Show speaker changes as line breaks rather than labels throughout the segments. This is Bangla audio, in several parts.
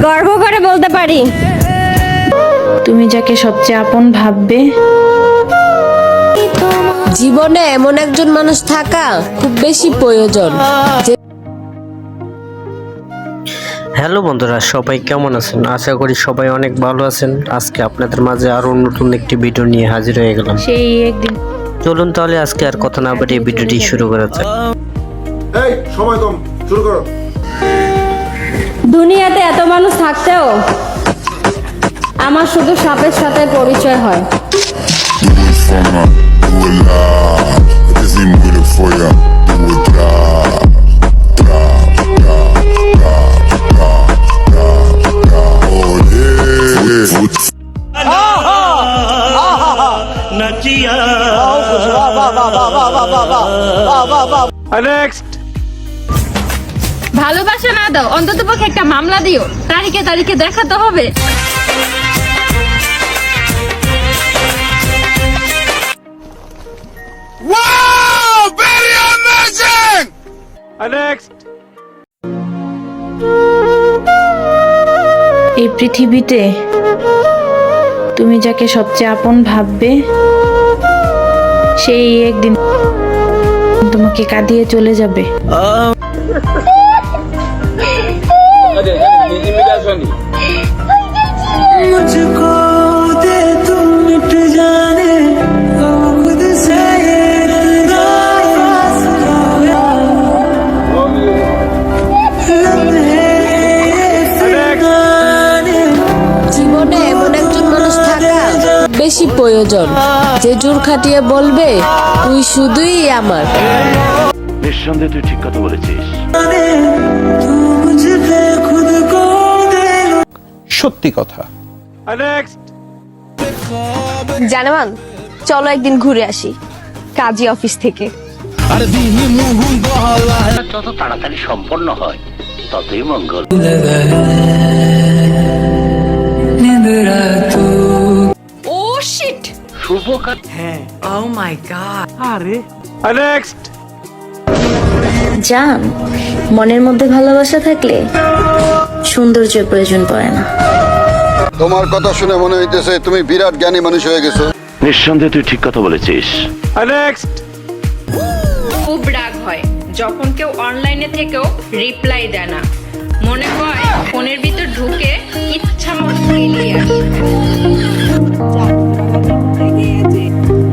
গর্ব করে বলতে পারি, তুমি যাকে সবচেয়ে আপন ভাববে।
জীবনে এমন একজন মানুষ থাকা খুব বেশি প্রয়োজন।
হ্যালো বন্ধুরা, সবাই কেমন আছেন? আশা করি সবাই অনেক ভালো আছেন। আজকে আপনাদের মাঝে আরো নতুন একটি ভিডিও নিয়ে হাজির হয়ে গেলাম।
সেই একদিন
চলুন তাহলে আজকে আর কথা না বাড়িয়ে ভিডিওটি শুরু করা যাক।
এই সময় কম, শুরু করো।
দুনিয়াতে এত মানুষ থাকতেও আমার শুধু সাপের সাথে পরিচয় হয়। ভালোবাসা না দাও, অন্তত পক্ষে একটা মামলা দিও, তারিখে তারিখে দেখাতে হবে। এই পৃথিবীতে তুমি যাকে সবচেয়ে আপন ভাববে, সেই একদিন তোমাকে কাঁদিয়ে চলে যাবে।
জীবনে এমন একজন মানুষ থাকা বেশি প্রয়োজন, যে জোর খাটিয়ে বলবে তুই শুধুই আমার।
নিঃসন্দেহে তুই ঠিক কথা বলেছিস।
সত্যি কথা।
জানেমান, চলো একদিন ঘুরে আসি কাজী অফিস থেকে।
যত তাড়াতাড়ি সম্পন্ন হয় ততই মঙ্গল।
ও শিট,
শুভ কাজ।
জান, মনের মধ্যে ভালোবাসা থাকলে সৌন্দর্যের প্রয়োজন পড়ে না।
তোমার কথা শুনে মনে হইতেছে তুমি বিরাট জ্ঞানী মানুষ হয়ে গেছো।
নিঃসন্দেহে তুই ঠিক কথা বলেছিস।
খুব রাগ হয় যখন কেউ অনলাইনে থেকেও রিপ্লাই দেয় না, মনে হয় ফোনের ভিতর ঢুকে ইচ্ছা মতো গেলিয়ে আসে।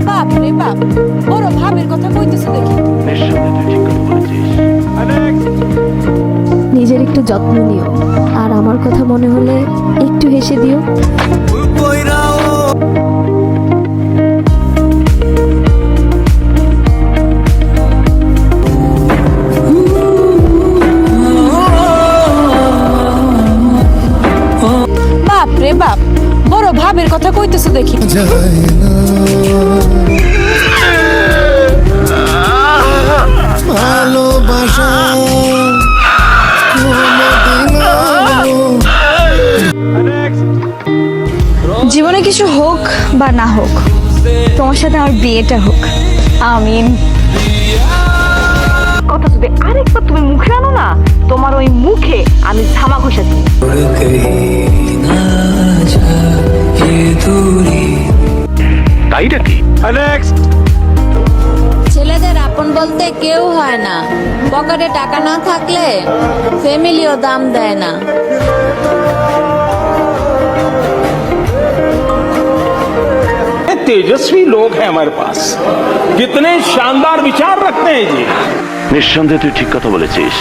বাপ রে বাপ, বড় ভাবের কথা কইতেছে দেখি।
নিঃসন্দেহে তুই ঠিক কথা বলেছিস।
নিজের একটু যত্ন নিও, আর আমার কথা মনে হলে একটু হেসে দিও।
বাপ রে বাপ, বড় ভাবের কথা কইতেছে দেখি।
জীবনে কিছু হোক বা না হোক, তোমার সাথে আমার বিয়েটা হোক, আমিন। কথা যদি আরেকবার তুমি মুখে আনো না, তোমার ওই মুখে আমি ধামা ঘষা দিই।
তাই নাকি?
ছেলেদের আপন বলতে কেউ হয় না, পকেটে টাকা না থাকলে ফ্যামিলিও দাম দেয় না।
तेजस्वी लोग हैं हमारे पास, कितने शानदार विचार रखते हैं जी।
নিঃসন্দেহে তুই ঠিক কথা বলেছিস।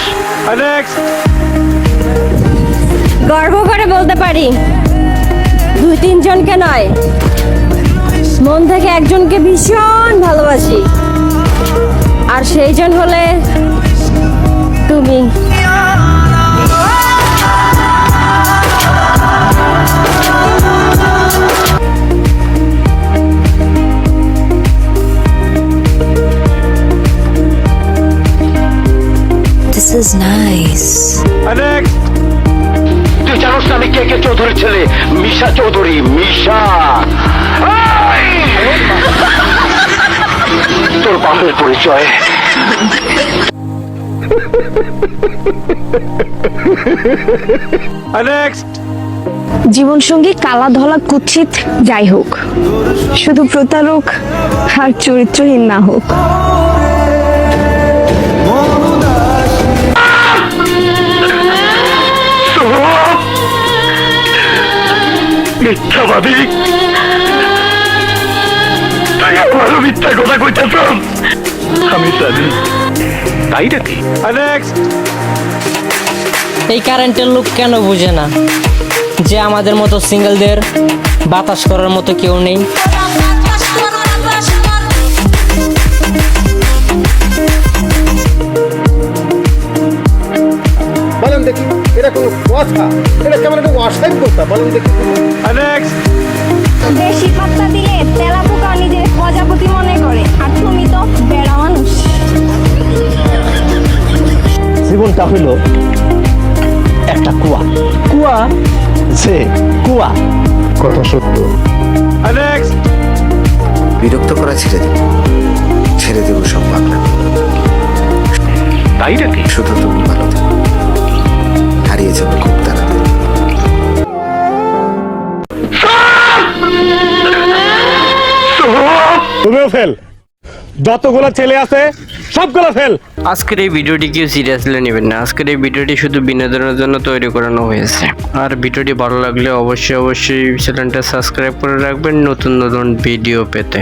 গর্ব করে বলতে পারি, 2-3 জনকে নয়, মন থেকে একজনকে ভীষণ ভালোবাসি, আর সেই জন হলে তুমি।
This is nice.
তুই জানোস না আমি কে চৌধুরীর ছেলে? মিশা চৌধুরী। মিশা, তোর বাপের পরিচয়।
नेक्स्ट
জীবনসঙ্গী কালা ধলা কুৎসিত যাই হোক, শুধু প্রতারক আর চরিত্রহীন না হোক।
মিথ্যাবাদী, তুই আবারও মিথ্যা কথা কইতেছ। আমি জানি, তাই নাকি?
नेक्स्ट
এই কারেন্টের লোক কেন বুঝে না যে আমাদের মতো সিঙ্গেলদের বাতাস করার মতো কেউ নেই?
বলেন দেখি, এটা কোনো কথা? এটা কেমন একটা অসভ্যতা, বলেন দেখি।
नेक्स्ट
বেশি পাত্তা দিলে তেলা পোকা নিজের প্রজাপতি মনে করে, আর তুমি তো বেড়া মানুষ।
জীবনটা হইল একটা কুয়া, কুয়া যে কুয়া। কথা সত্য।
नेक्स्ट
বিরক্ত করা ছেড়ে দেব সব পাগলা।
তাই নাকি?
শুধু তুমি ভালো থেকো, হারিয়ে যাবে খুব তাড়াতাড়ি।
তুমিও ফেল, যতগুলো ছেলে আছে সবগুলো ফেল।
আজকের এই ভিডিওটি কেউ সিরিয়াসলি নেবেন না। আজকের এই ভিডিওটি শুধু বিনোদনের জন্য তৈরি করানো হয়েছে। আর ভিডিওটি ভালো লাগলে অবশ্যই চ্যানেলটা সাবস্ক্রাইব করে রাখবেন নতুন নতুন ভিডিও পেতে।